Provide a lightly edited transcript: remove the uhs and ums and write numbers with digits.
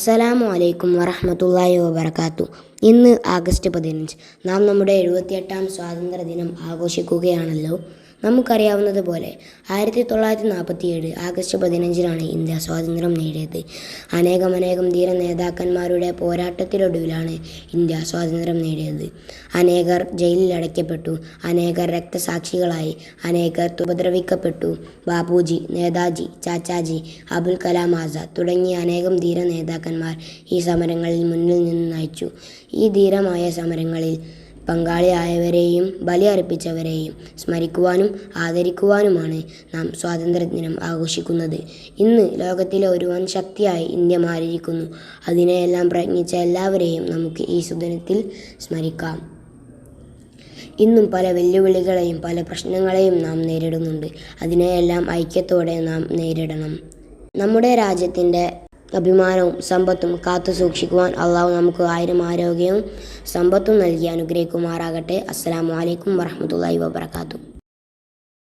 അസ്സലാമു അലൈക്കും വറഹ്മത്തുള്ളാഹി വബറകാതുഹു. ഇന്ന് ആഗസ്റ്റ് 15 നാം നമ്മുടെ 78-ാം സ്വാതന്ത്ര്യദിനം ആഘോഷിക്കുകയാണല്ലോ. നമുക്കറിയാവുന്നതുപോലെ 1947 ആഗസ്റ്റ് 15-നാണ് ഇന്ത്യ സ്വാതന്ത്ര്യം നേടിയത്. അനേകം ധീര നേതാക്കന്മാരുടെ പോരാട്ടത്തിനൊടുവിലാണ് ഇന്ത്യ സ്വാതന്ത്ര്യം നേടിയത്. അനേകർ ജയിലിൽ അടയ്ക്കപ്പെട്ടു, അനേകർ രക്തസാക്ഷികളായി, അനേകർ ഉപദ്രവിക്കപ്പെട്ടു. ബാപ്പുജി, നേതാജി, ചാച്ചാജി, അബുൽ കലാം ആസാദ് തുടങ്ങിയ അനേകം ധീര നേതാക്കന്മാർ ഈ സമരങ്ങളിൽ മുന്നിൽ നിന്ന് നയിച്ചു. ഈ ധീരമായ സമരങ്ങളിൽ പങ്കാളിയായവരെയും ബലിയർപ്പിച്ചവരെയും സ്മരിക്കുവാനും ആദരിക്കുവാനുമാണ് നാം സ്വാതന്ത്ര്യദിനം ആഘോഷിക്കുന്നത്. ഇന്ന് ലോകത്തിലെ ഒരു വൻ ശക്തിയായി ഇന്ത്യ മാറിയിരിക്കുന്നു. അതിനെയെല്ലാം പ്രയത്നിച്ച എല്ലാവരെയും നമുക്ക് ഈ സുദിനത്തിൽ സ്മരിക്കാം. ഇന്നും പല വെല്ലുവിളികളെയും പല പ്രശ്നങ്ങളെയും നാം നേരിടുന്നുണ്ട്. അതിനെയെല്ലാം ഐക്യത്തോടെ നാം നേരിടണം. നമ്മുടെ രാജ്യത്തിൻ്റെ അഭിമാനവും സമ്പത്തും കാത്തു സൂക്ഷിക്കുവാൻ അള്ളാഹു നമുക്ക് ആരോഗ്യവും സമ്പത്തും നൽകി അനുഗ്രഹിക്കുമാറാകട്ടെ. അസ്സലാമു അലൈക്കും വറഹ്മത്തുള്ളാഹി വബറകാതുഹു.